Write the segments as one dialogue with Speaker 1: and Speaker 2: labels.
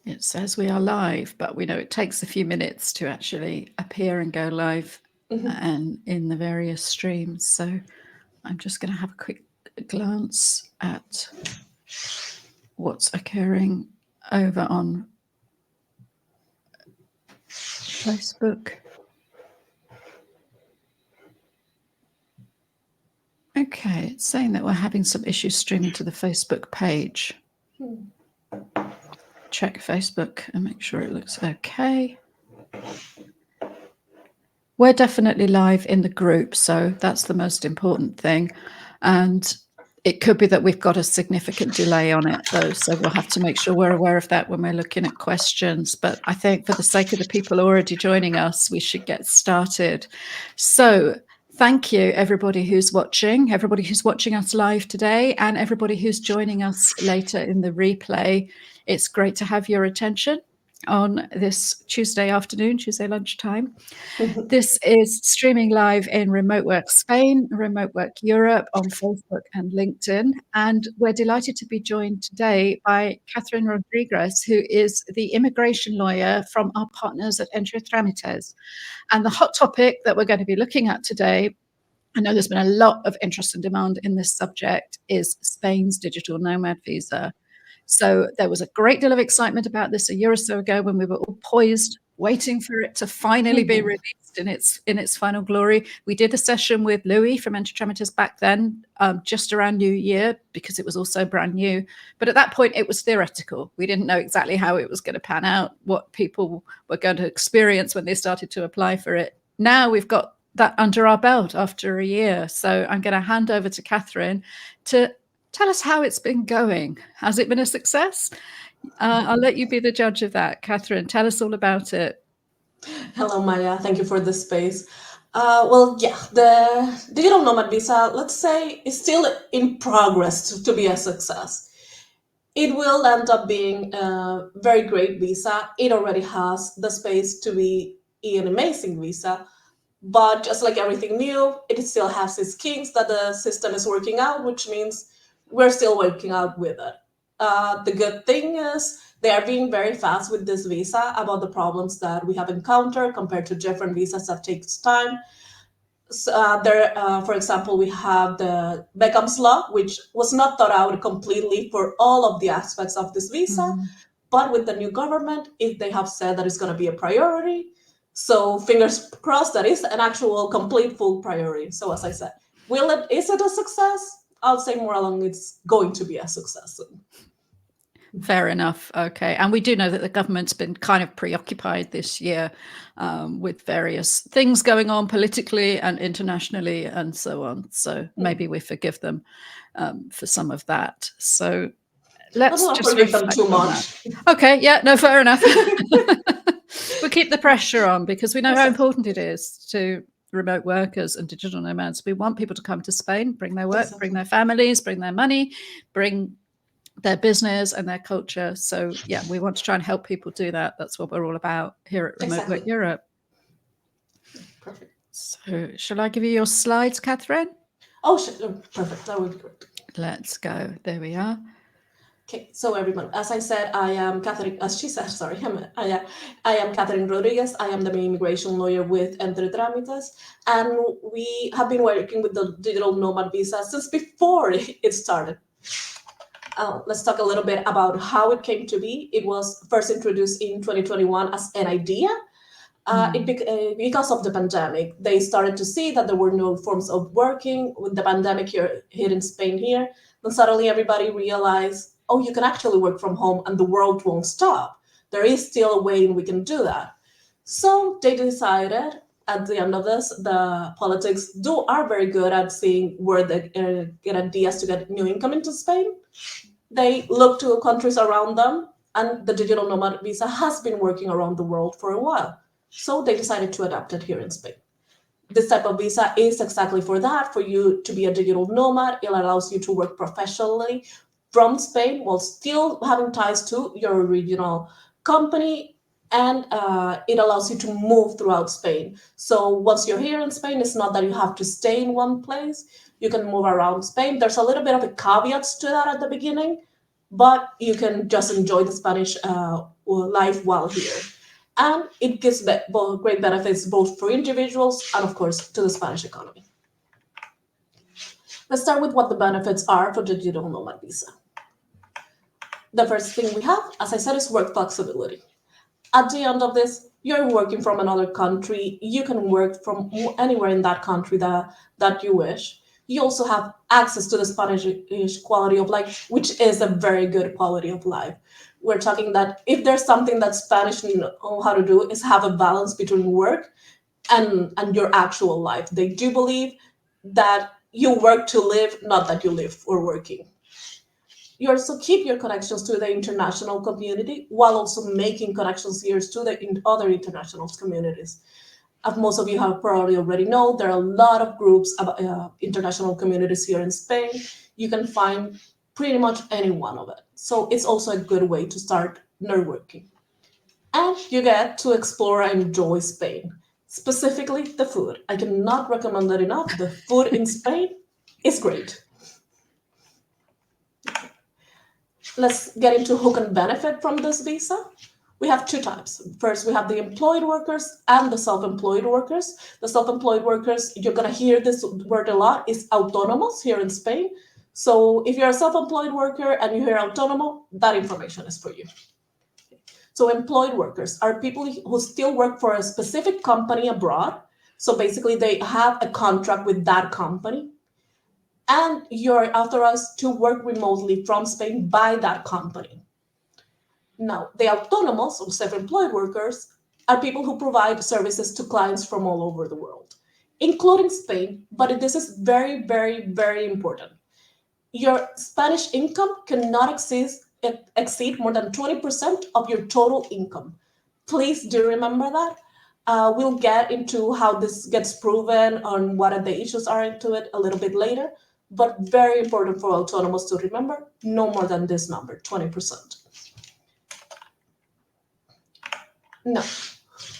Speaker 1: It says we are live, but we know it takes a few minutes to actually appear and go live and in the various streams. So I'm just going to have a quick glance at what's occurring over on Facebook. Okay, it's saying that we're having some issues streaming to the Facebook page. Check Facebook and make sure it looks okay. We're definitely live in the group, so that's the most important thing. And it could be that we've got a significant delay on it, though, so we'll have to make sure we're aware of that when we're looking at questions. But I think for the sake of the people already joining us, we should get started. So thank you, everybody who's watching us live today, and everybody who's joining us later in the replay. It's great to have your attention on this Tuesday afternoon, Tuesday lunchtime. This is streaming live in Remote Work Spain, Remote Work Europe on Facebook and LinkedIn. And we're delighted to be joined today by Catherine Rodriguez, who is the immigration lawyer from our partners at Entitlements. And the hot topic that we're going to be looking at today, I know there's been a lot of interest and demand in this subject, is Spain's Digital Nomad Visa. So there was a great deal of excitement about this a year or so ago when we were all poised, waiting for it to finally be released in its final glory. We did a session with Louis from Entitlements back then, just around New Year, because it was also brand new. But at that point, it was theoretical. We didn't know exactly how it was going to pan out, what people were going to experience when they started to apply for it. Now we've got that under our belt after a year. So I'm going to hand over to Catherine to tell us how it's been going. Has it been a success? I'll let you be the judge of that. Catherine, tell us all about it.
Speaker 2: Hello, Maya. Thank you for the space. The Digital Nomad Visa, let's say, is still in progress to be a success. It will end up being a very great visa. It already has the space to be an amazing visa. But just like everything new, it still has its kinks that the system is working out, which means we're still working out with it. The good thing is they are being very fast with this visa about the problems that we have encountered compared to different visas that takes time. For example, we have the Beckham's Law, which was not thought out completely for all of the aspects of this visa. But with the new government, if they have said that it's going to be a priority, so fingers crossed that is an actual complete full priority. So as I said, is it a success? I'll say more along it's going to be a success.
Speaker 1: Fair enough. Okay. And we do know that the government's been kind of preoccupied this year with various things going on politically and internationally and so on. So maybe we forgive them for some of that. So let's
Speaker 2: not
Speaker 1: just
Speaker 2: forgive them too much.
Speaker 1: Okay. Yeah, no, fair enough. We'll keep the pressure on because we know how important it is to remote workers and digital nomads. We want people to come to Spain, bring their work, bring their families, bring their money, bring their business and their culture. So yeah, we want to try and help people do that. That's what we're all about here at Remote Work Europe.
Speaker 2: Perfect.
Speaker 1: So shall I give you your slides, Catherine?
Speaker 2: Oh, sure. Perfect. That would be great.
Speaker 1: Let's go. There we are.
Speaker 2: Okay, so everyone, as I said, I am Catherine, as she said, sorry, I am Catherine Rodriguez. I am the immigration lawyer with Entitlements, and we have been working with the Digital Nomad Visa since before it started. Let's talk a little bit about how it came to be. It was first introduced in 2021 as an idea. Because of the pandemic, they started to see that there were no forms of working with the pandemic here in Spain here. Then suddenly everybody realized, oh, you can actually work from home and the world won't stop. There is still a way we can do that. So they decided at the end of this, the politics are very good at seeing where they get ideas to get new income into Spain. They look to countries around them, and the Digital Nomad Visa has been working around the world for a while. So they decided to adapt it here in Spain. This type of visa is exactly for that, for you to be a digital nomad. It allows you to work professionally from Spain while still having ties to your original company, and it allows you to move throughout Spain. So once you're here in Spain, it's not that you have to stay in one place. You can move around Spain. There's a little bit of a caveats to that at the beginning, but you can just enjoy the Spanish life while here. And it gives great benefits both for individuals and, of course, to the Spanish economy. Let's start with what the benefits are for the digital nomad visa. The first thing we have, as I said, is work flexibility. At the end of this, you're working from another country. You can work from anywhere in that country that you wish. You also have access to the Spanish quality of life, which is a very good quality of life. We're talking that if there's something that Spanish know how to do is have a balance between work and your actual life. They do believe that you work to live, not that you live for working. You also keep your connections to the international community while also making connections here to the other international communities. As most of you have probably already know, there are a lot of groups of international communities here in Spain. You can find pretty much any one of it. So it's also a good way to start networking. And you get to explore and enjoy Spain, specifically the food. I cannot recommend it enough. The food in Spain is great. Let's get into who can benefit from this visa. We have two types. First, we have the employed workers and the self-employed workers. The self-employed workers, you're going to hear this word a lot, is autónomos here in Spain. So if you're a self-employed worker and you hear autónomo, that information is for you. So employed workers are people who still work for a specific company abroad. So basically they have a contract with that company, and you're authorized to work remotely from Spain by that company. Now, the autónomos or self-employed workers are people who provide services to clients from all over the world, including Spain, but this is very, very, very important. Your Spanish income cannot exceed more than 20% of your total income. Please do remember that. We'll get into how this gets proven and what the issues are into it a little bit later, but very important for autonomous to remember, no more than this number, 20%. Now,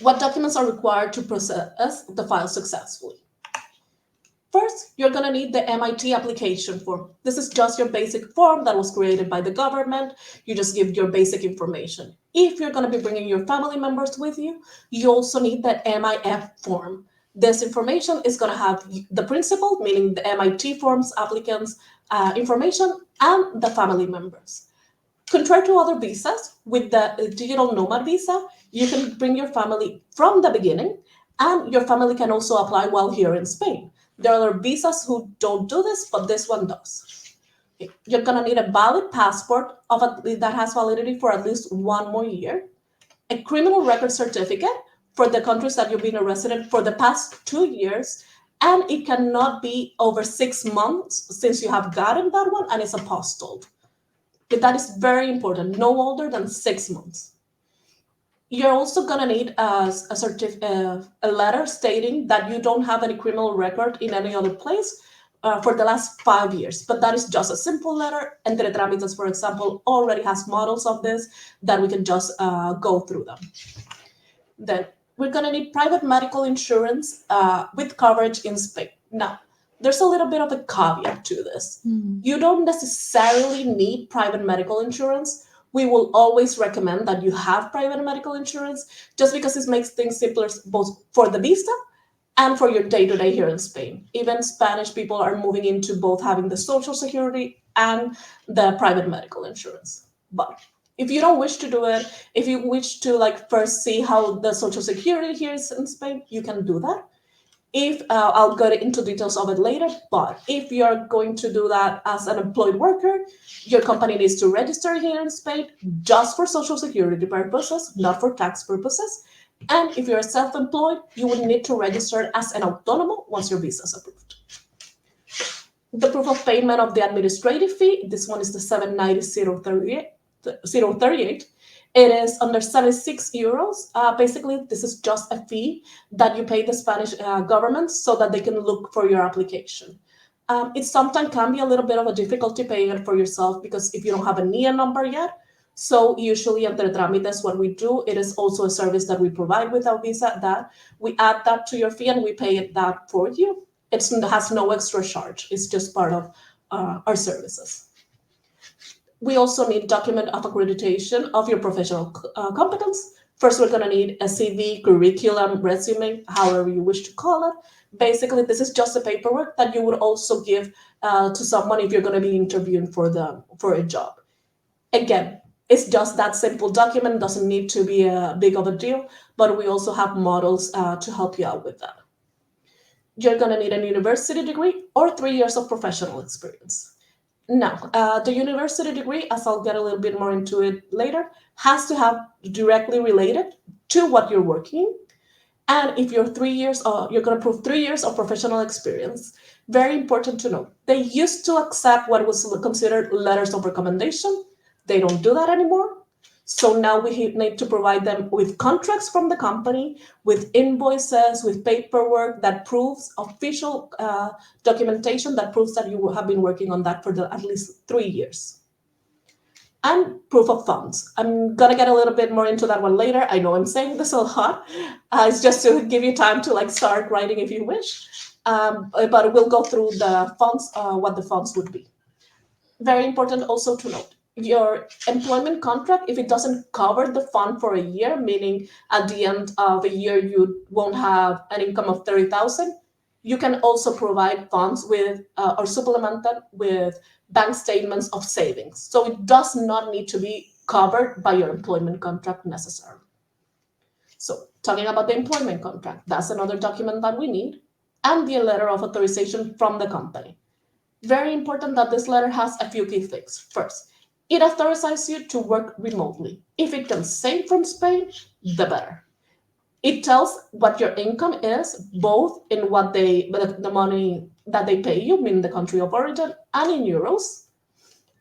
Speaker 2: what documents are required to process the file successfully? First, you're going to need the MIT application form. This is just your basic form that was created by the government. You just give your basic information. If you're going to be bringing your family members with you, you also need the MIF form. This information is going to have the principal, meaning the MIT forms, applicants, information, and the family members. Contrary to other visas, with the Digital Nomad Visa, you can bring your family from the beginning, and your family can also apply while here in Spain. There are other visas who don't do this, but this one does. Okay. You're going to need a valid passport that has validity for at least 1 more year, a criminal record certificate for the countries that you've been a resident for the past 2 years, and it cannot be over 6 months since you have gotten that one, and it's apostilled. That is very important, no older than 6 months. You're also going to need a letter stating that you don't have any criminal record in any other place for the last 5 years. But that is just a simple letter. Entitlements, for example, already has models of this that we can just go through them. Then we're going to need private medical insurance with coverage in Spain. Now, there's a little bit of a caveat to this. You don't necessarily need private medical insurance. We will always recommend that you have private medical insurance just because it makes things simpler both for the visa and for your day-to-day here in Spain. Even Spanish people are moving into both having the Social Security and the private medical insurance. But if you don't wish to do it, if you wish to first see how the Social Security here is in Spain, you can do that. If I'll go into details of it later, but if you're going to do that as an employed worker, your company needs to register here in Spain just for Social Security purposes, not for tax purposes. And if you're self-employed, you would need to register as an autónomo once your visa is approved. The proof of payment of the administrative fee, this one is the 790,038. It is under 76 euros. Basically, this is just a fee that you pay the Spanish government so that they can look for your application. It sometimes can be a little bit of a difficulty paying it for yourself because if you don't have a NIA number yet. So usually under Trámites, what we do, it is also a service that we provide with our visa that we add that to your fee and we pay that for you. It has no extra charge. It's just part of our services. We also need document of accreditation of your professional competence. First, we're going to need a CV, curriculum, resume, however you wish to call it. Basically, this is just a paperwork that you would also give to someone if you're going to be interviewing for a job. Again, it's just that simple document, doesn't need to be a big of a deal, but we also have models to help you out with that. You're going to need a university degree or 3 years of professional experience. Now, the university degree, as I'll get a little bit more into it later, has to have directly related to what you're working. And if you're 3 years, you're going to prove 3 years of professional experience. Very important to know. They used to accept what was considered letters of recommendation. They don't do that anymore. So now we need to provide them with contracts from the company, with invoices, with paperwork that proves official documentation that proves that you have been working on that for at least 3 years. And proof of funds. I'm going to get a little bit more into that one later. I know I'm saying this a lot. It's just to give you time to start writing if you wish. But we'll go through the funds, what the funds would be. Very important also to note, your employment contract, if it doesn't cover the fund for a year, meaning at the end of a year you won't have an income of 30,000, you can also provide funds with or supplement them with bank statements of savings. So it does not need to be covered by your employment contract necessarily. So talking about the employment contract, that's another document that we need, and the letter of authorization from the company. Very important that this letter has a few key things. First, it authorizes you to work remotely. If it can save from Spain, the better. It tells what your income is, both in what the money that they pay you, meaning the country of origin, and in euros.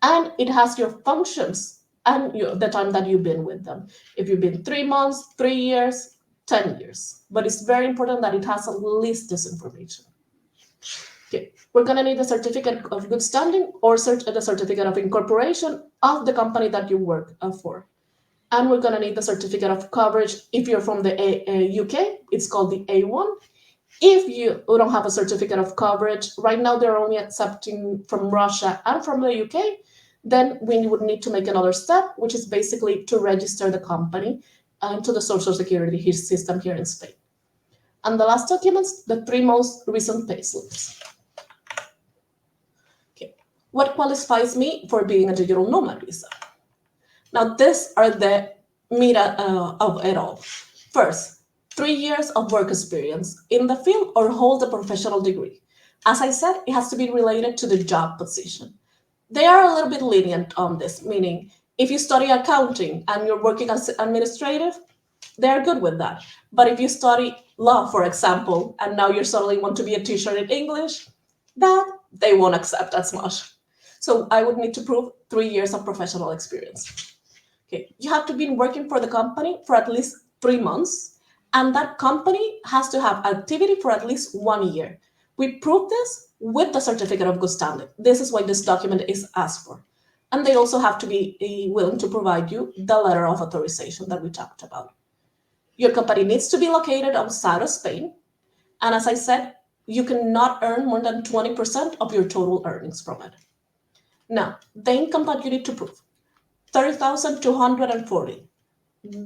Speaker 2: And it has your functions and the time that you've been with them. If you've been 3 months, 3 years, 10 years. But it's very important that it has at least this information. Okay. We're going to need the certificate of good standing or the certificate of incorporation of the company that you work for. And we're going to need the certificate of coverage. If you're from the UK, it's called the A1. If you don't have a certificate of coverage, right now they're only accepting from Russia and from the UK, then we would need to make another step, which is basically to register the company into the Social Security system here in Spain. And the last documents, the 3 most recent payslips. What qualifies me for being a digital nomad visa? Now, these are the meat of it all. First, 3 years of work experience in the field or hold a professional degree. As I said, it has to be related to the job position. They are a little bit lenient on this, meaning if you study accounting and you're working as administrative, they're good with that. But if you study law, for example, and now you suddenly want to be a teacher in English, that they won't accept as much. So I would need to prove 3 years of professional experience. Okay, you have to be working for the company for at least 3 months, and that company has to have activity for at least 1 year. We prove this with the certificate of good standing. This is why this document is asked for. And they also have to be willing to provide you the letter of authorization that we talked about. Your company needs to be located outside of Spain. And as I said, you cannot earn more than 20% of your total earnings from it. Now, the income that you need to prove, 30,240.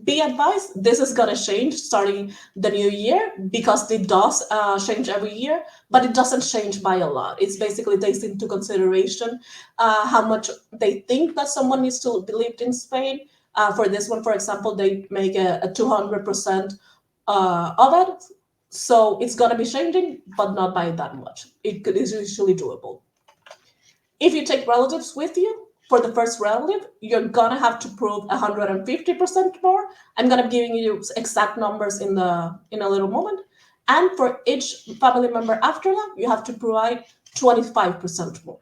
Speaker 2: Be advised, this is going to change starting the new year because it does change every year, but it doesn't change by a lot. It's basically takes into consideration how much they think that someone needs to be lived in Spain. For this one, for example, they make a 200% of it. So it's going to be changing, but not by that much. It is usually doable. If you take relatives with you, for the first relative, you're going to have to prove 150% more. I'm going to be giving you exact numbers in a little moment. And for each family member after that, you have to provide 25% more.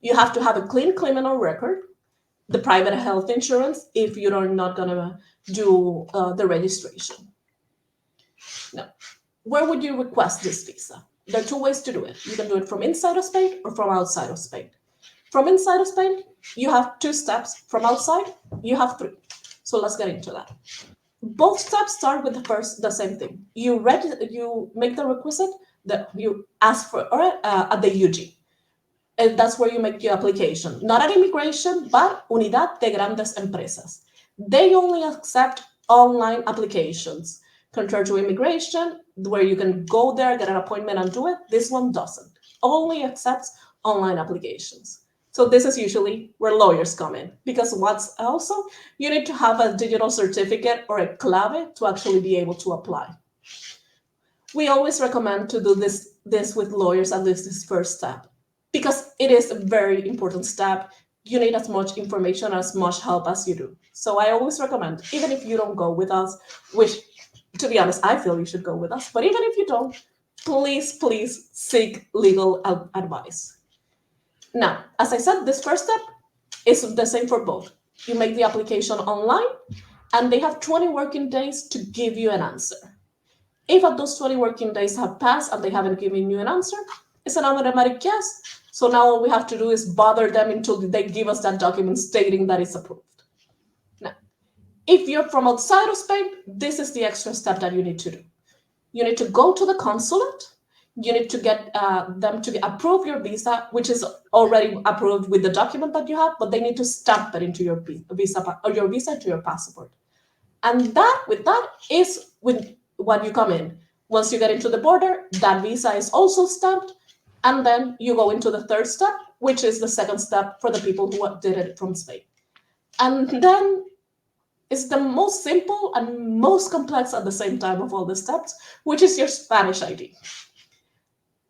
Speaker 2: You have to have a clean criminal record, the private health insurance if you're not going to do the registration. Now, where would you request this visa? There are 2 ways to do it. You can do it from inside of Spain or from outside of Spain. From inside of Spain, you have 2 steps. From outside, you have 3. So let's get into that. Both steps start with the same thing. You make the requisite that you ask for at the UG. That's where you make your application. Not at immigration, but Unidad de Grandes Empresas. They only accept online applications. Contrary to immigration, where you can go there, get an appointment, and do it, this one doesn't. Only accepts online applications. So this is usually where lawyers come in, because what's also, you need to have a digital certificate or a clave to actually be able to apply. We always recommend to do this with lawyers, at least this first step, because it is a very important step. You need as much information, as much help as you do. So I always recommend, even if you don't go with us, which, to be honest, I feel you should go with us, but even if you don't, please seek legal advice. Now, as I said, this first step is the same for both. You make the application online, and they have 20 working days to give you an answer. If at those 20 working days have passed and they haven't given you an answer, it's an automatic yes. So now all we have to do is bother them until they give us that document stating that it's approved. Now, if you're from outside of Spain, this is the extra step that you need to do. You need to go to the consulate. You need to get them to approve your visa, which is already approved with the document that you have, but they need to stamp it into your visa or your visa to your passport. And with that is with when you come in. Once you get into the border, that visa is also stamped, and then you go into the third step, which is the second step for the people who did it from Spain. And then it's the most simple and most complex at the same time of all the steps, which is your Spanish ID.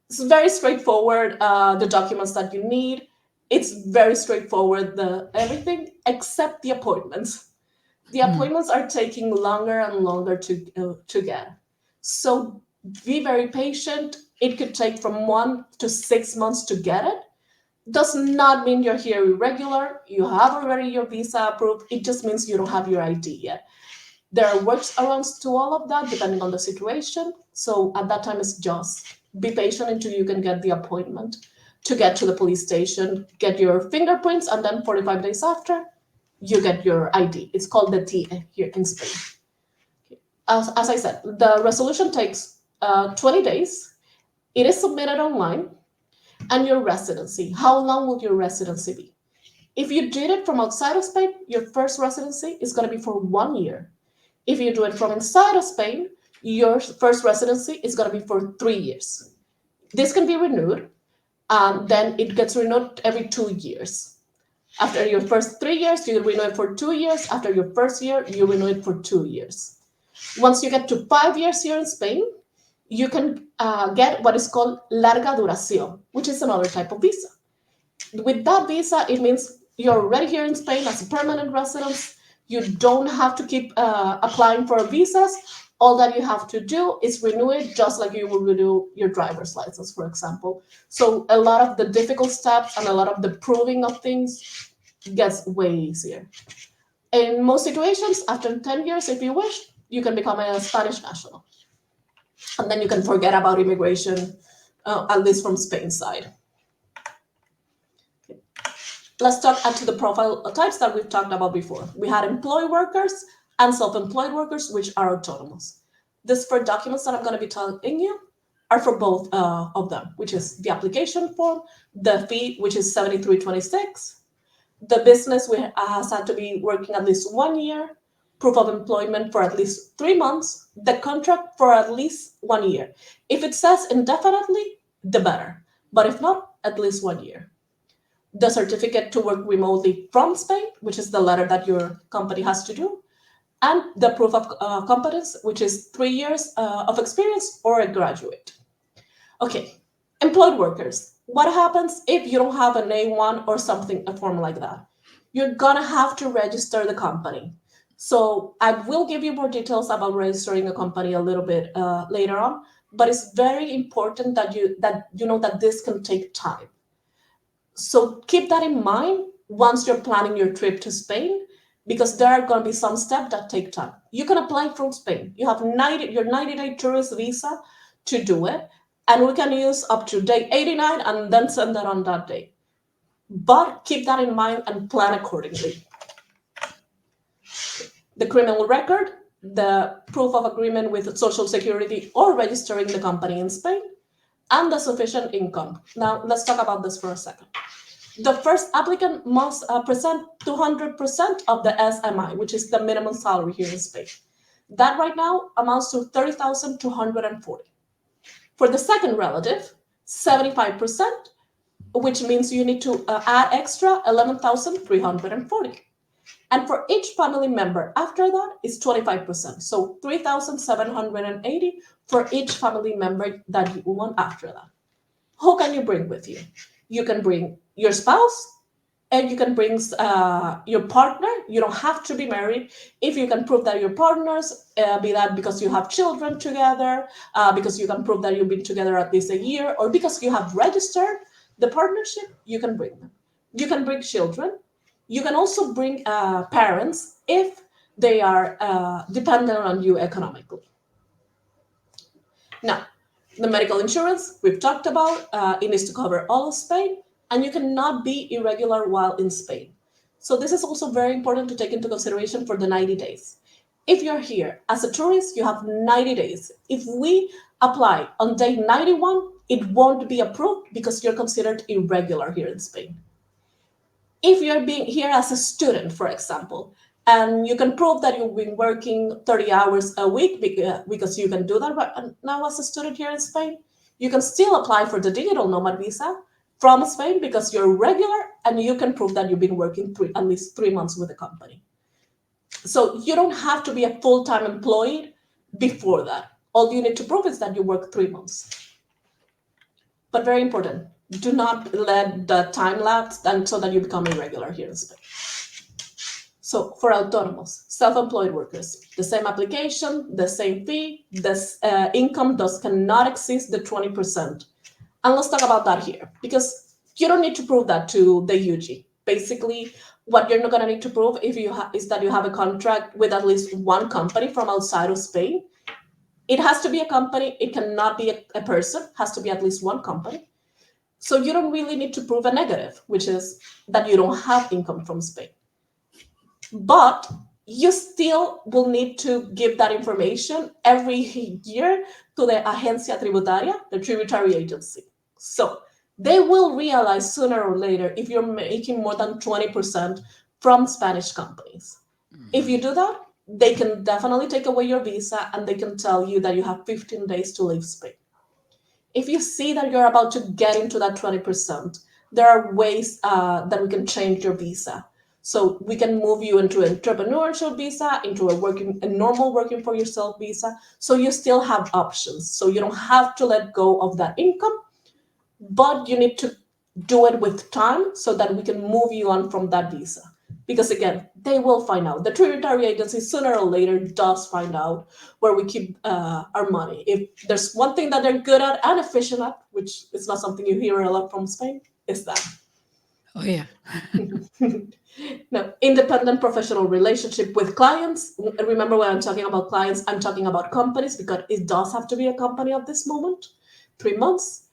Speaker 2: It's very straightforward, the documents that you need. It's very straightforward, everything except the appointments. The appointments are taking longer and longer to get. So be very patient. It could take from 1 to 6 months to get it. Does not mean you're here irregular. You have already your visa approved. It just means you don't have your ID yet. There are workarounds to all of that depending on the situation. So at that time, it's just be patient until you can get the appointment to get to the police station, get your fingerprints, and then 45 days after, you get your ID. It's called the TIE here in Spain. As I said, the resolution takes 20 days. It is submitted online. And your residency. How long will your residency be? If you did it from outside of Spain, your first residency is going to be for 1 year. If you do it from inside of Spain, your first residency is going to be for 3 years. This can be renewed. Then it gets renewed every 2 years. After your first 3 years, you renew it for 2 years. After your first year, you renew it for 2 years. Once you get to 5 years here in Spain, you can get what is called larga duración, which is another type of visa. With that visa, it means you're already here in Spain as a permanent resident. You don't have to keep applying for visas. All that you have to do is renew it, just like you will renew your driver's license, for example. So a lot of the difficult steps and a lot of the proving of things gets way easier. In most situations, after 10 years, if you wish, you can become a Spanish national. And then you can forget about immigration, at least from Spain's side. Okay. Let's talk to the profile types that we've talked about before. We had employed workers and self-employed workers, which are autonomous. These 4 documents that I'm going to be telling you are for both of them, which is the application form, the fee, which is 73.26, the business has had to be working at least 1 year, proof of employment for at least 3 months, the contract for at least 1 year. If it says indefinitely, the better. But if not, at least 1 year. The certificate to work remotely from Spain, which is the letter that your company has to do, and the proof of competence, which is 3 years of experience or a graduate. Okay, employed workers. What happens if you don't have an A1 or something, a form like that? You're gonna have to register the company. So I will give you more details about registering a company a little bit later on, but it's very important that you know that this can take time. So keep that in mind once you're planning your trip to Spain, because there are going to be some steps that take time. You can apply from Spain. You have your 90-day tourist visa to do it, and we can use up to day 89 and then send that on that day. But keep that in mind and plan accordingly. The criminal record, the proof of agreement with Social Security or registering the company in Spain, and the sufficient income. Now, let's talk about this for a second. The first applicant must present 200% of the SMI, which is the minimum salary here in Spain. That right now amounts to 30,240. For the second relative, 75%, which means you need to add extra 11,340. And for each family member after that is 25%. So 3,780 for each family member that you want after that. Who can you bring with you? You can bring your spouse, and you can bring your partner. You don't have to be married. If you can prove that you're partners, be that because you have children together, because you can prove that you've been together at least a year, or because you have registered the partnership, you can bring them. You can bring children. You can also bring parents if they are dependent on you economically. Now, the medical insurance we've talked about, it needs to cover all of Spain, and you cannot be irregular while in Spain. So this is also very important to take into consideration for the 90 days. If you're here as a tourist, you have 90 days. If we apply on day 91, it won't be approved because you're considered irregular here in Spain. If you're being here as a student, for example, and you can prove that you've been working 30 hours a week because you can do that right now as a student here in Spain, you can still apply for the digital nomad visa from Spain because you're regular and you can prove that you've been working at least 3 months with the company. So you don't have to be a full-time employee before that. All you need to prove is that you work 3 months. But very important, do not let the time lapse and so that you become irregular here in Spain. So for autonomous, self-employed workers, the same application, the same fee, this income cannot exceed the 20%. And let's talk about that here, because you don't need to prove that to the UG. Basically, what you're not going to need to prove is that you have a contract with at least one company from outside of Spain. It has to be a company. It cannot be a person. It has to be at least one company. So you don't really need to prove a negative, which is that you don't have income from Spain. But you still will need to give that information every year to the Agencia Tributaria, the tributary agency. So they will realize sooner or later if you're making more than 20% from Spanish companies. If you do that, they can definitely take away your visa and they can tell you that you have 15 days to leave Spain. If you see that you're about to get into that 20%, there are ways that we can change your visa. So we can move you into an entrepreneurship visa, into a normal working for yourself visa. So you still have options. So you don't have to let go of that income, but you need to do it with time so that we can move you on from that visa. Because again, they will find out. The tributary agency sooner or later does find out where we keep our money. If there's one thing that they're good at and efficient at, which is not something you hear a lot from Spain, is that.
Speaker 1: Oh, yeah.
Speaker 2: Now, independent professional relationship with clients. Remember, when I'm talking about clients, I'm talking about companies because it does have to be a company at this moment. 3 months.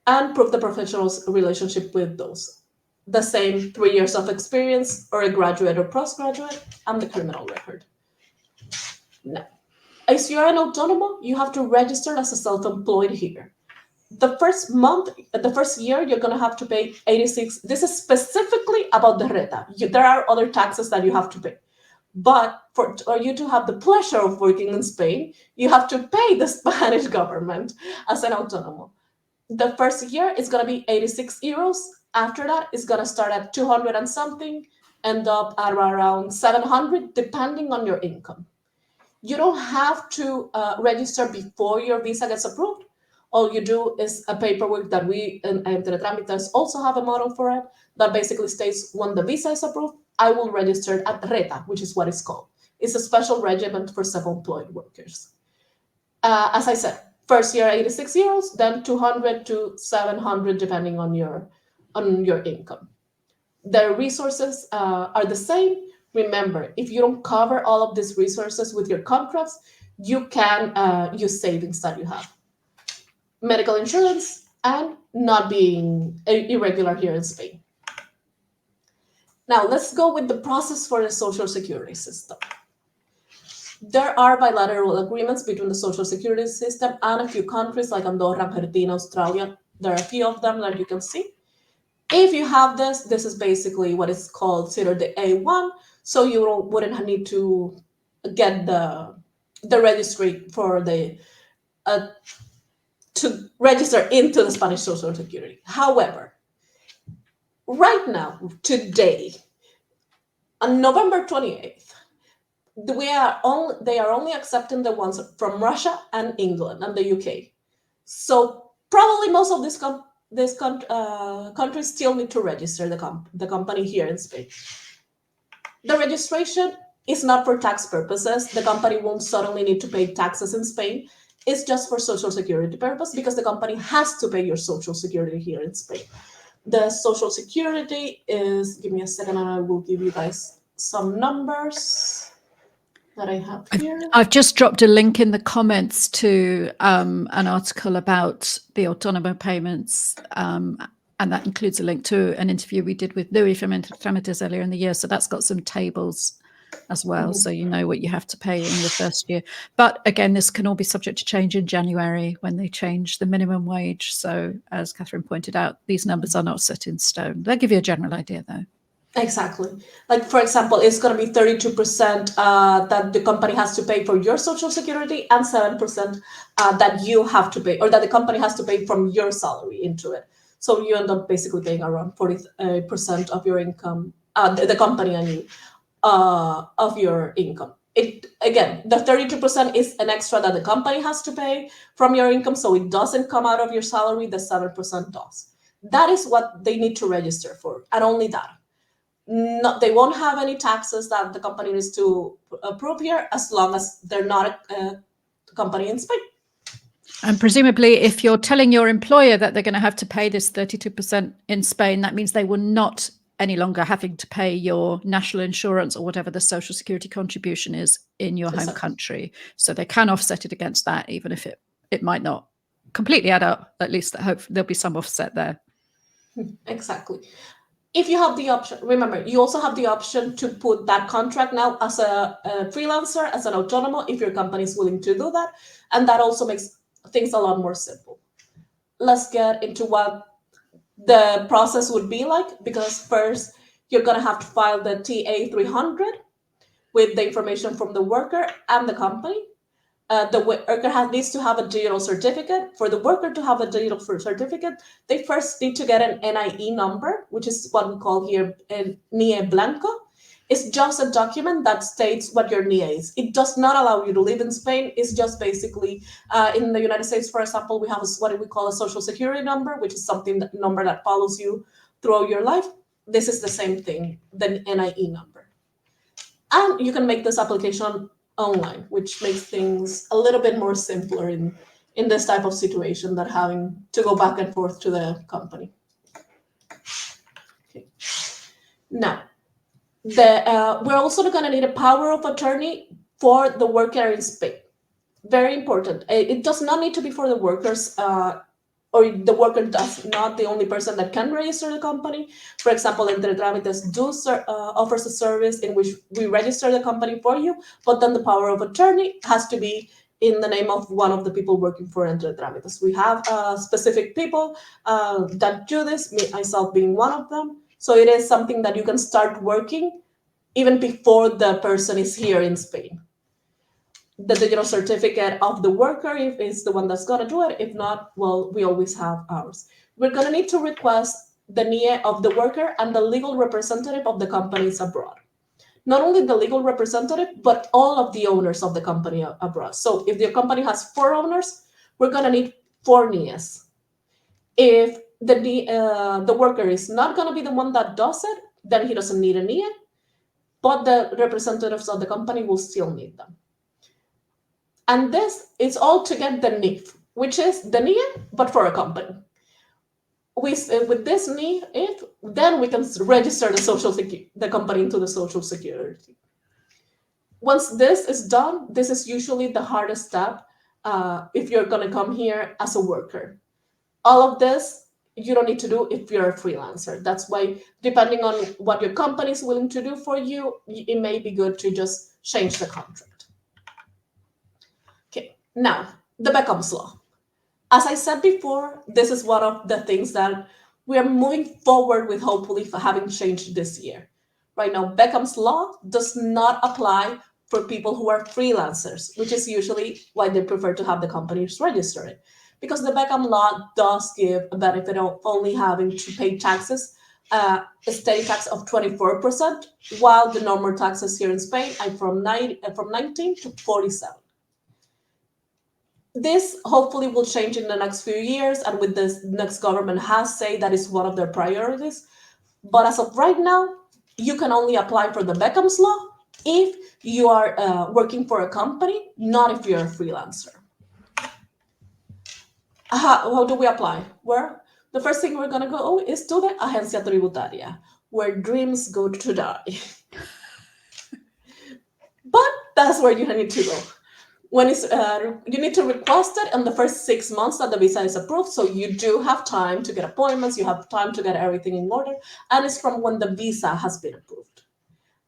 Speaker 2: And prove the professional's relationship with those. The same 3 years of experience or a graduate or postgraduate and the criminal record. Now, as you're an autonomo, you have to register as a self-employed here. The first month, the first year, you're going to have to pay 86. This is specifically about the reta. There are other taxes that you have to pay. But for you to have the pleasure of working in Spain, you have to pay the Spanish government as an autonomo. The first year is going to be 86 euros. After that, it's going to start at 200 and something, end up at around 700, depending on your income. You don't have to register before your visa gets approved. All you do is a paperwork that we in entitlements also have a model for it that basically states when the visa is approved, I will register at RETA, which is what it's called. It's a special regiment for self-employed workers. As I said, first year 86 euros, then 200 to 700 depending on your income. The resources are the same. Remember, if you don't cover all of these resources with your contracts, you can use savings that you have. Medical insurance and not being irregular here in Spain. Now let's go with the process for the social security system. There are bilateral agreements between the social security system and a few countries like Andorra, Argentina, Australia. There are a few of them that you can see. If you have this, this is basically what is called considered the A1, so you wouldn't need to get the registry for the to register into the Spanish Social Security. However, right now, today, on November 28th, they are only accepting the ones from Russia and England and the UK. So probably most of countries still need to register the company here in Spain. The registration is not for tax purposes. The company won't suddenly need to pay taxes in Spain. It's just for social security purpose because the company has to pay your social security here in Spain. The social security is, give me a second and I will give you guys some numbers that I have here.
Speaker 1: I've just dropped a link in the comments to an article about the autonomous payments, and that includes a link to an interview we did with Louis from Entitlements earlier in the year. So that's got some tables as well, so you know what you have to pay in your first year. But again, this can all be subject to change in January when they change the minimum wage. So as Catherine pointed out, these numbers are not set in stone. They'll give you a general idea though.
Speaker 2: Exactly. Like, for example, it's going to be 32% that the company has to pay for your social security and 7% that you have to pay, or that the company has to pay from your salary into it. So you end up basically paying around 40% of your income, the company and you, of your income. Again, the 32% is an extra that the company has to pay from your income, so it doesn't come out of your salary, the 7% does. That is what they need to register for, and only that. They won't have any taxes that the company needs to approve here as long as they're not a company in Spain.
Speaker 1: And presumably, if you're telling your employer that they're going to have to pay this 32% in Spain, that means they will not any longer having to pay your national insurance or whatever the social security contribution is in your home country. So they can offset it against that, even if it might not completely add up. At least I hope there'll be some offset there.
Speaker 2: Exactly. If you have the option, remember, you also have the option to put that contract now as a freelancer, as an autonomo, if your company is willing to do that. And that also makes things a lot more simple. Let's get into what the process would be like, because first you're going to have to file the TA300 with the information from the worker and the company. The worker needs to have a digital certificate. For the worker to have a digital certificate, they first need to get an NIE number, which is what we call here NIE Blanco. It's just a document that states what your NIE is. It does not allow you to live in Spain. It's just basically, in the United States, for example, we have what we call a social security number, which is number that follows you throughout your life. This is the same thing, the NIE number. And you can make this application online, which makes things a little bit more simpler in this type of situation than having to go back and forth to the company. Okay. Now, we're also going to need a power of attorney for the worker in Spain. Very important. It does not need to be for the workers, or the worker does not the only person that can register the company. For example, Entitlements offers a service in which we register the company for you, but then the power of attorney has to be in the name of one of the people working for Entitlements. We have specific people that do this, myself being one of them. So it is something that you can start working even before the person is here in Spain. The digital certificate of the worker, if it's the one that's going to do it. If not, well, we always have ours. We're going to need to request the NIE of the worker and the legal representative of the companies abroad. Not only the legal representative, but all of the owners of the company abroad. So if the company has 4 owners, we're going to need 4 NIEs. If the worker is not going to be the one that does it, then he doesn't need a NIE, but the representatives of the company will still need them. And this is all to get the NIF, which is the NIE, but for a company. With this NIE, then we can register the company into the social security. Once this is done, this is usually the hardest step if you're going to come here as a worker. All of this you don't need to do if you're a freelancer. That's why, depending on what your company is willing to do for you, it may be good to just change the contract. Now, the Beckham's Law. As I said before, this is one of the things that we are moving forward with, hopefully for having changed this year. Right now, Beckham's Law does not apply for people who are freelancers, which is usually why they prefer to have the companies registered. Because the Beckham Law does give a benefit of only having to pay taxes, a steady tax of 24%, while the normal taxes here in Spain are from 19 to 47. This hopefully will change in the next few years, and with this next government has said that is one of their priorities. But as of right now, you can only apply for the Beckham's Law if you are working for a company, not if you're a freelancer. How do we apply? Where? The first thing we're going to go is to the Agencia Tributaria, where dreams go to die. But that's where you need to go. When it's you need to request it in the first 6 months that the visa is approved, so you do have time to get appointments, you have time to get everything in order, and it's from when the visa has been approved.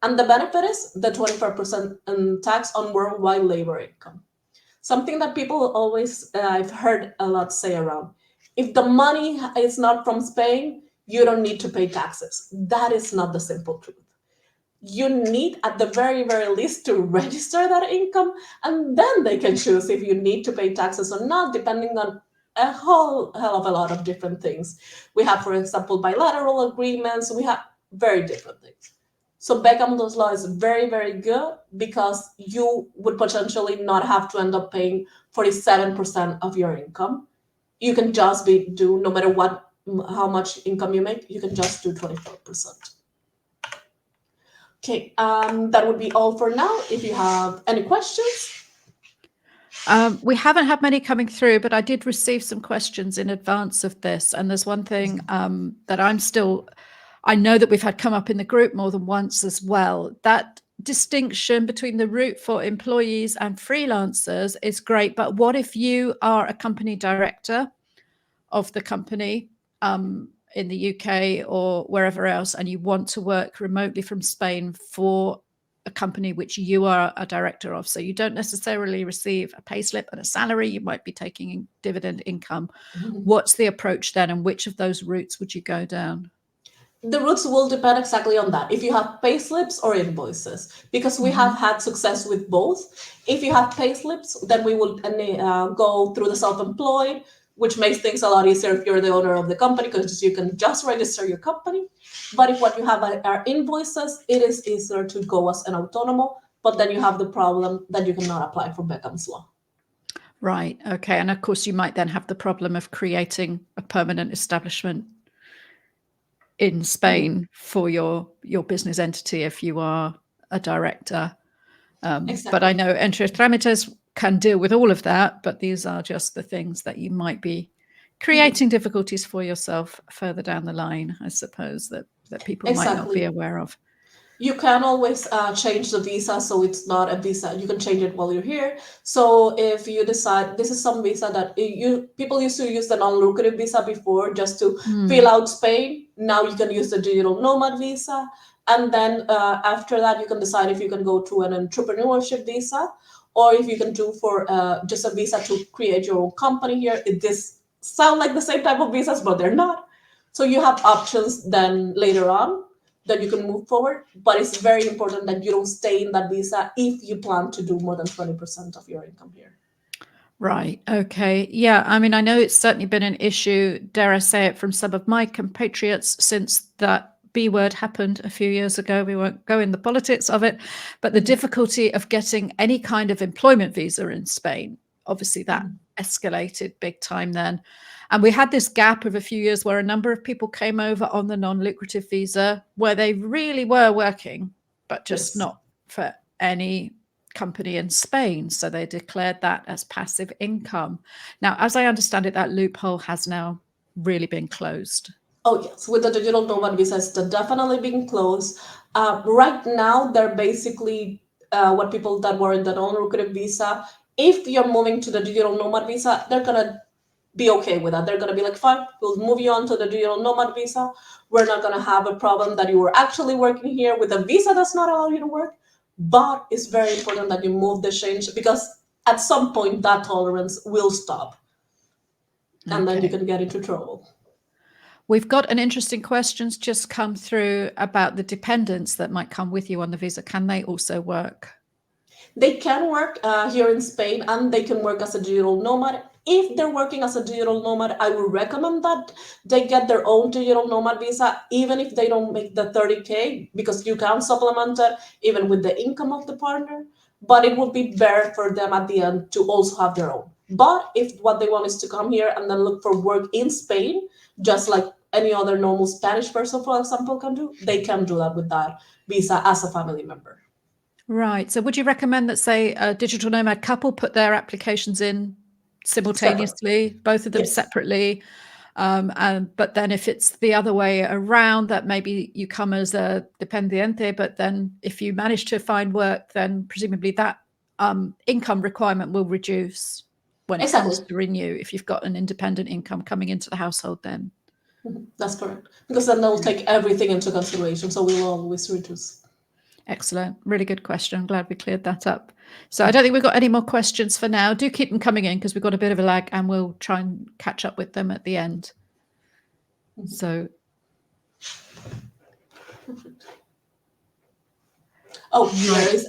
Speaker 2: And the benefit is the 24% tax on worldwide labor income. Something that people always, I've heard a lot say around, if the money is not from Spain, you don't need to pay taxes. That is not the simple truth. You need at the very, very least to register that income, and then they can choose if you need to pay taxes or not, depending on a whole hell of a lot of different things. We have, for example, bilateral agreements, we have very different things. So Beckham's Law is very, very good because you would potentially not have to end up paying 47% of your income. You can just do, no matter what, how much income you make, you can just do 24%. Okay, that would be all for now. If you have any questions.
Speaker 1: We haven't had many coming through, but I did receive some questions in advance of this. And there's one thing that I know that we've had come up in the group more than once as well. That distinction between the route for employees and freelancers is great. But what if you are a company director of the company in the UK or wherever else, and you want to work remotely from Spain for a company which you are a director of? So you don't necessarily receive a payslip and a salary. You might be taking dividend income. What's the approach then, and which of those routes would you go down?
Speaker 2: The routes will depend exactly on that. If you have payslips or invoices, because we have had success with both. If you have payslips, then we will go through the self-employed, which makes things a lot easier if you're the owner of the company, because you can just register your company. But if what you have are invoices, it is easier to go as an autonomo, but then you have the problem that you cannot apply for Beckham's Law.
Speaker 1: Right. Okay. And of course, you might then have the problem of creating a permanent establishment in Spain for your business entity if you are a director.
Speaker 2: Exactly.
Speaker 1: But I know entitlements can deal with all of that, but these are just the things that you might be creating difficulties for yourself further down the line, I suppose, that people might not be aware of.
Speaker 2: You can always change the visa, so it's not a visa. You can change it while you're here. So if you decide, this is some visa that people used to use the non-lucrative visa before just to fill out Spain. Now you can use the Digital Nomad Visa. And then after that, you can decide if you can go to an entrepreneurship visa, or if you can do for just a visa to create your own company here. This sound like the same type of visas, but they're not. So you have options then later on that you can move forward, but it's very important that you don't stay in that visa if you plan to do more than 20% of your income here.
Speaker 1: Right. Okay. Yeah. I mean, I know it's certainly been an issue, dare I say it, from some of my compatriots since that B word happened a few years ago. We won't go in the politics of it, but the difficulty of getting any kind of employment visa in Spain, obviously that escalated big time then. And we had this gap of a few years where a number of people came over on the non-lucrative visa where they really were working, but just not for any company in Spain. So they declared that as passive income. Now, as I understand it, that loophole has now really been closed.
Speaker 2: Oh, yes. With the Digital Nomad Visa, it's definitely being closed. Right now, they're basically what people that were in the non-lucrative visa, if you're moving to the Digital Nomad Visa, they're going to be okay with that. They're going to be like, fine, we'll move you on to the Digital Nomad Visa. We're not going to have a problem that you were actually working here with a visa that's not allowing you to work. But it's very important that you move the change, because at some point that tolerance will stop, and then you
Speaker 1: Okay.
Speaker 2: can get into trouble.
Speaker 1: We've got an interesting questions just come through about the dependents that might come with you on the visa. Can they also work?
Speaker 2: They can work here in Spain, and they can work as a digital nomad. If they're working as a digital nomad, I would recommend that they get their own digital nomad visa, even if they don't make the 30K, because you can supplement it even with the income of the partner. But it would be better for them at the end to also have their own. But if what they want is to come here and then look for work in Spain, just like any other normal Spanish person, for example, can do, they can do that with that visa as a family member.
Speaker 1: Right. So would you recommend that, say, a digital nomad couple put their applications in simultaneously, both of them
Speaker 2: Yes.
Speaker 1: separately? But then if it's the other way around, that maybe you come as a dependiente, but then if you manage to find work, then presumably that income requirement will reduce when it
Speaker 2: Exactly.
Speaker 1: comes to renew, if you've got an independent income coming into the household then.
Speaker 2: That's correct. Because then they'll take everything into consideration. So we'll always reduce.
Speaker 1: Excellent. Really good question. I'm glad we cleared that up. So I don't think we've got any more questions for now. Do keep them coming in because we've got a bit of a lag and we'll try and catch up with them at the end. So.
Speaker 2: Oh, there is.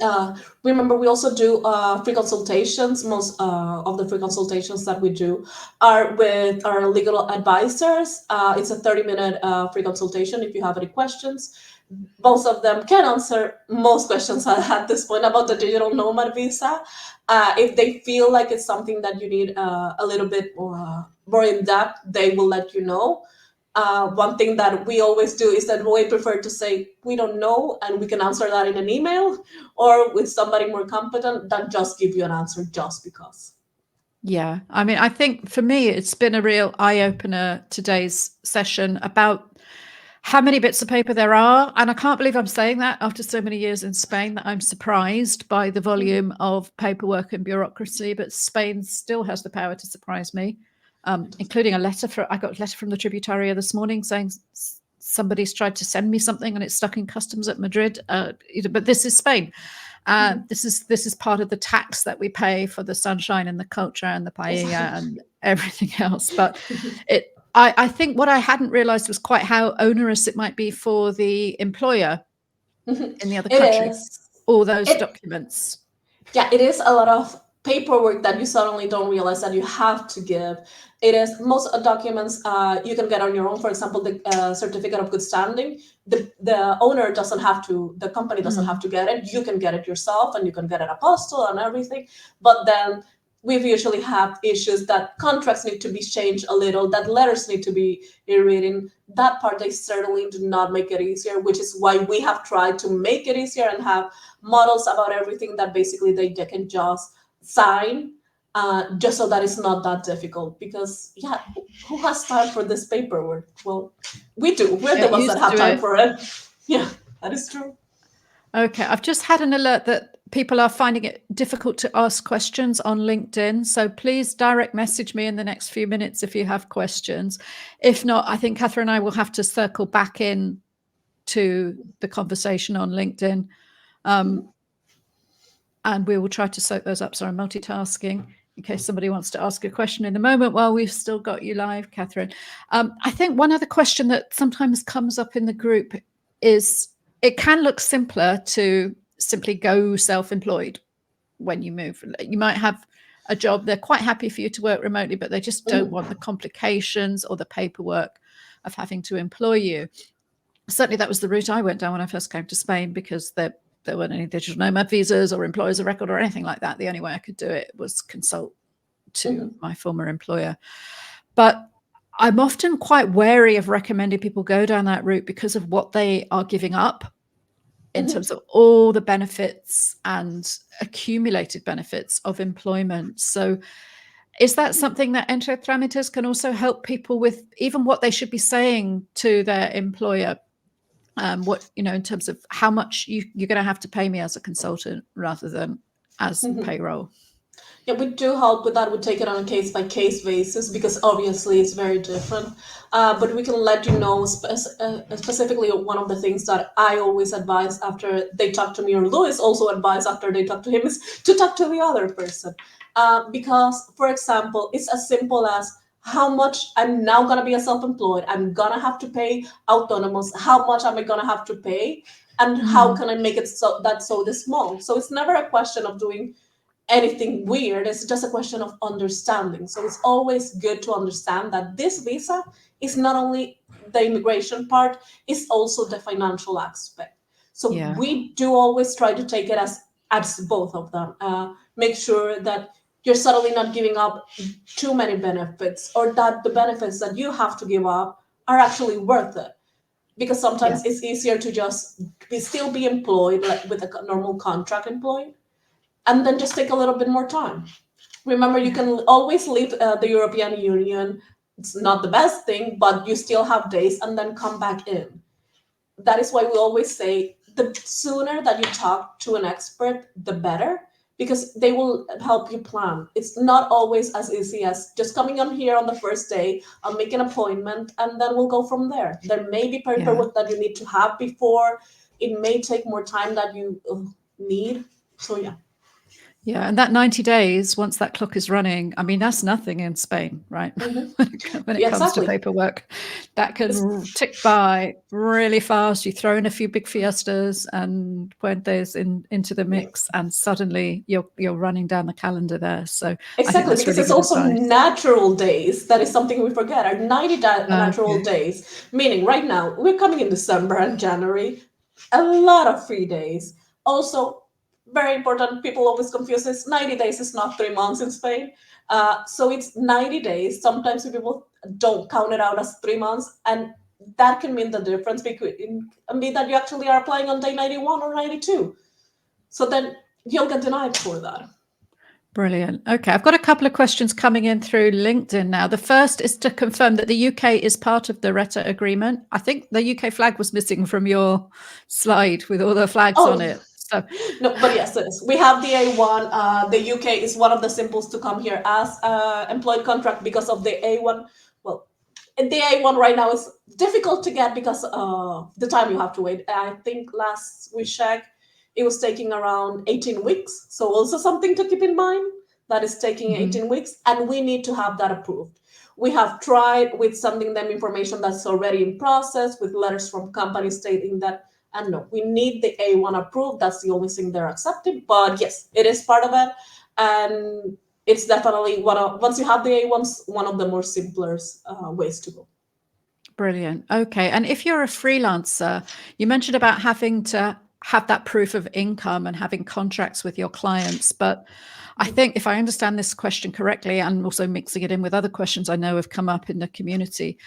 Speaker 2: Remember, we also do free consultations. Most of the free consultations that we do are with our legal advisors. It's a 30-minute free consultation if you have any questions. Most of them can answer most questions at this point about the digital nomad visa. If they feel like it's something that you need a little bit more in depth, they will let you know. One thing that we always do is that we prefer to say we don't know, and we can answer that in an email or with somebody more competent than just give you an answer just because.
Speaker 1: Yeah, I mean, I think for me, it's been a real eye-opener today's session about how many bits of paper there are. And I can't believe I'm saying that after so many years in Spain, that I'm surprised by the volume of paperwork and bureaucracy, but Spain still has the power to surprise me, including I got a letter from the Tributaria this morning saying somebody's tried to send me something and it's stuck in customs at Madrid. But this is Spain. This is part of the tax that we pay for the sunshine and the culture and the paella and everything else. But I think what I hadn't realized was quite how onerous it might be for the employer in the other
Speaker 2: It
Speaker 1: country,
Speaker 2: is.
Speaker 1: all those
Speaker 2: It
Speaker 1: documents.
Speaker 2: Yeah, it is a lot of paperwork that you suddenly don't realize that you have to give. It is most documents you can get on your own. For example, the certificate of good standing. The owner doesn't have to. The company doesn't have to get it. You can get it yourself, and you can get it apostle and everything. But then we've usually have issues that contracts need to be changed a little, that letters need to be rewritten. That part they certainly do not make it easier, which is why we have tried to make it easier and have models about everything that basically they can just sign, just so that it's not that difficult. Because yeah, who has time for this paperwork? Well, we do. We're the
Speaker 1: Get
Speaker 2: ones that
Speaker 1: used
Speaker 2: have
Speaker 1: to
Speaker 2: time
Speaker 1: it.
Speaker 2: for it. Yeah, that is true.
Speaker 1: Okay, I've just had an alert that people are finding it difficult to ask questions on LinkedIn. So please direct message me in the next few minutes if you have questions. If not, I think Catherine and I will have to circle back in to the conversation on LinkedIn. And we will try to soak those up. Sorry, I'm multitasking in case somebody wants to ask a question in a moment while we've still got you live, Catherine. I think one other question that sometimes comes up in the group is it can look simpler to simply go self-employed when you move. You might have a job, they're quite happy for you to work remotely, but they just don't want the complications or the paperwork of having to employ you. Certainly that was the route I went down when I first came to Spain, because there weren't any digital nomad visas or employers of record or anything like that. The only way I could do it was consult to my former employer. But I'm often quite wary of recommending people go down that route because of what they are giving up in terms of all the benefits and accumulated benefits of employment. So is that something that entitlements can also help people with, even what they should be saying to their employer? What, in terms of how much you're going to have to pay me as a consultant rather than as payroll?
Speaker 2: Yeah, we do help with that. We take it on a case by case basis because obviously it's very different. But we can let you know specifically one of the things that I always advise after they talk to me, or Louis also advise after they talk to him, is to talk to the other person. Because, for example, it's as simple as how much I'm now gonna be a self-employed. I'm gonna have to pay autonomous. How much am I gonna have to pay? And how
Speaker 1: Mm,
Speaker 2: can I make it so that so this small? So it's never a question of doing anything weird. It's just a question of understanding. So it's always good to understand that this visa is not only the immigration part, it's also the financial aspect. So
Speaker 1: yeah,
Speaker 2: we do always try to take it as both of them. Make sure that you're suddenly not giving up too many benefits, or that the benefits that you have to give up are actually worth it. Because
Speaker 1: yeah,
Speaker 2: sometimes it's easier to just still be employed, like with a normal contract employee, and then just take a little bit more time. Remember, you
Speaker 1: yeah,
Speaker 2: can always leave the European Union. It's not the best thing, but you still have days and then come back in. That is why we always say the sooner that you talk to an expert, the better, because they will help you plan. It's not always as easy as just coming on here on the first day, I'll make an appointment, and then we'll go from there. There may be
Speaker 1: yeah.
Speaker 2: paperwork that you need to have before. It may take more time that you need. So, yeah.
Speaker 1: Yeah, and that 90 days, once that clock is running, I mean, that's nothing in Spain, right?
Speaker 2: Hmm.
Speaker 1: When it
Speaker 2: Yeah,
Speaker 1: comes to
Speaker 2: exactly.
Speaker 1: paperwork, that can
Speaker 2: It's,
Speaker 1: tick by really fast. You throw in a few big fiestas and puentes into the
Speaker 2: yeah,
Speaker 1: mix, and suddenly you're running down the calendar there. So I think
Speaker 2: exactly,
Speaker 1: that's
Speaker 2: because
Speaker 1: really
Speaker 2: it's
Speaker 1: good
Speaker 2: also
Speaker 1: advice.
Speaker 2: natural days. That is something we forget. Are 90 natural
Speaker 1: Okay.
Speaker 2: days, meaning right now we're coming in December and January, a lot of free days. Also, very important. People always confuse this. 90 days is not 3 months in Spain. So it's 90 days. Sometimes people don't count it out as 3 months, and that can mean the difference between mean that you actually are applying on day 91 or 92. So then you'll get denied for that.
Speaker 1: Brilliant. Okay, I've got a couple of questions coming in through LinkedIn now. The first is to confirm that the UK is part of the RETA agreement. I think the UK flag was missing from your slide with all the flags on
Speaker 2: Oh,
Speaker 1: it. So,
Speaker 2: no, but yes, yes. We have the A1. The UK is one of the simplest to come here as employed contract because of the A1. Well, the A1 right now is difficult to get because the time you have to wait. I think last we checked, it was taking around 18 weeks. So also something to keep in mind, that is taking
Speaker 1: mhm.
Speaker 2: 18 weeks, and we need to have that approved. We have tried with sending them information that's already in process, with letters from companies stating that, and no, we need the A1 approved. That's the only thing they're accepting. But yes, it is part of it. And it's definitely once you have the A1s, one of the more simpler ways to go.
Speaker 1: Brilliant. Okay. And if you're a freelancer, you mentioned about having to have that proof of income and having contracts with your clients. But I think if I understand this question correctly, and also mixing it in with other questions I know have come up in the community,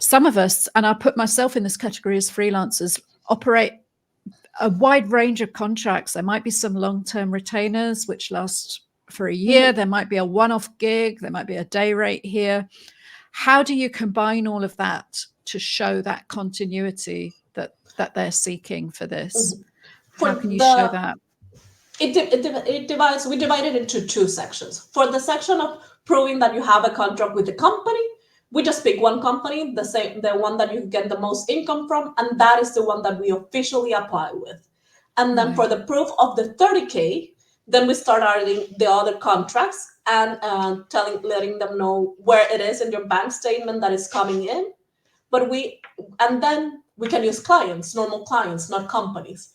Speaker 1: some of us, and I'll put myself in this category as freelancers, operate a wide range of contracts. There might be some long-term retainers, which last for a year.
Speaker 2: Mhm.
Speaker 1: There might be a one-off gig. There might be a day rate here. How do you combine all of that to show that continuity that they're seeking for this?
Speaker 2: For
Speaker 1: How can you show
Speaker 2: the
Speaker 1: that?
Speaker 2: it divides we divide it into two sections. For the section of proving that you have a contract with the company, we just pick one company, the one that you get the most income from, and that is the one that we officially apply with. And then for
Speaker 1: Right.
Speaker 2: the proof of the 30K, then we start adding the other contracts and letting them know where it is in your bank statement that is coming in. But and then we can use clients, normal clients, not companies.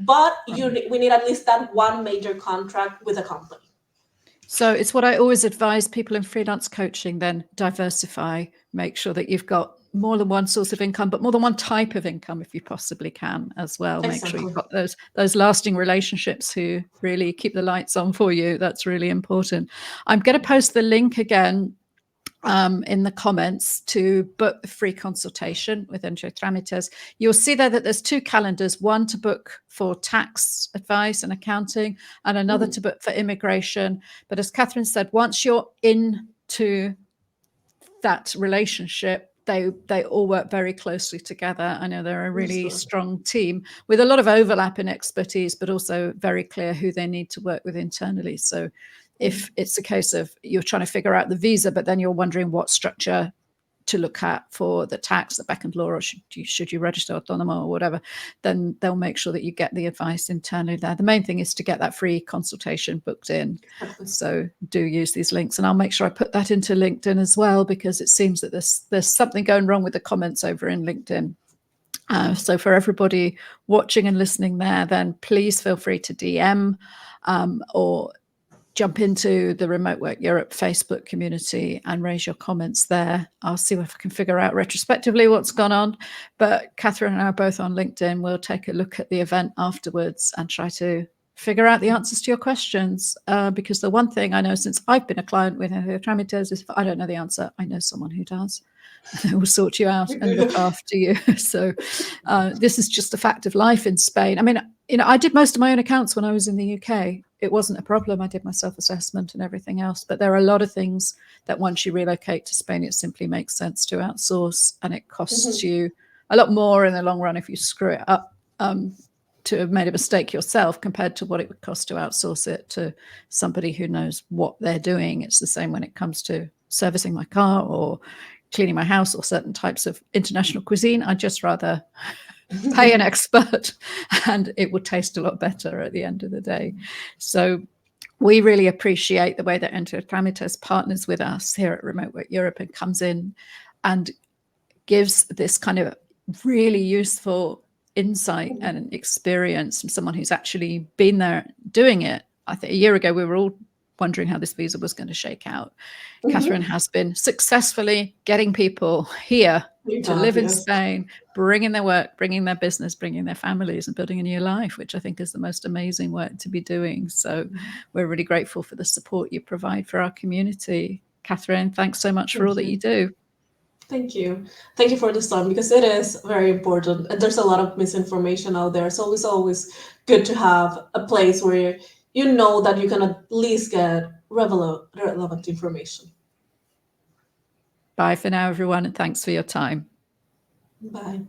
Speaker 2: But
Speaker 1: Right.
Speaker 2: we need at least that one major contract with a company.
Speaker 1: So it's what I always advise people in freelance coaching, then diversify, make sure that you've got more than one source of income, but more than one type of income if you possibly can as well. Make sure you've
Speaker 2: Exactly.
Speaker 1: got those lasting relationships who really keep the lights on for you. That's really important. I'm going to post the link again in the comments to book the free consultation with Entitlements. You'll see there that there's two calendars, one to book for tax advice and accounting, and another
Speaker 2: Mhm.
Speaker 1: to book for immigration. But as Catherine said, once you're into that relationship, they all work very closely together. I know they're a really
Speaker 2: Understood.
Speaker 1: strong team with a lot of overlap in expertise, but also very clear who they need to work with internally. So if it's a case of you're trying to figure out the visa, but then you're wondering what structure to look at for the tax, the back end law, or should you register autonomo or whatever, then they'll make sure that you get the advice internally there. The main thing is to get that free consultation booked in.
Speaker 2: Exactly.
Speaker 1: So do use these links, and I'll make sure I put that into LinkedIn as well, because it seems that there's something going wrong with the comments over in LinkedIn. So for everybody watching and listening there, then please feel free to DM or jump into the Remote Work Europe Facebook community and raise your comments there. I'll see if I can figure out retrospectively what's gone on. But Catherine and I are both on LinkedIn. We'll take a look at the event afterwards and try to figure out the answers to your questions. Because the one thing I know since I've been a client with entitlements is if I don't know the answer, I know someone who does. They will sort you out and look after you. So this is just a fact of life in Spain. I mean, I did most of my own accounts when I was in the UK. It wasn't a problem. I did my self-assessment and everything else. But there are a lot of things that once you relocate to Spain, it simply makes sense to outsource, and it costs you a lot more in the long run if you screw it up to have made a mistake yourself compared to what it would cost to outsource it to somebody who knows what they're doing. It's the same when it comes to servicing my car or cleaning my house or certain types of international cuisine. I'd just rather pay an expert, and it would taste a lot better at the end of the day. So we really appreciate the way that Entitlements partners with us here at Remote Work Europe and comes in and gives this kind of really useful insight and experience from someone who's actually been there doing it. I think a year ago, we were all wondering how this visa was going to shake out. Catherine has been successfully getting people here to live in Spain, bringing their work, bringing their business, bringing their families, and building a new life, which I think is the most amazing work to be doing. So we're really grateful for the support you provide for our community. Catherine, thanks so much for all that you do.
Speaker 2: Thank you. Thank you for this time, because it is very important. And there's a lot of misinformation out there. So it's always good to have a place where you know that you can at least get relevant information.
Speaker 1: Bye for now, everyone, and thanks for your time.
Speaker 2: Bye.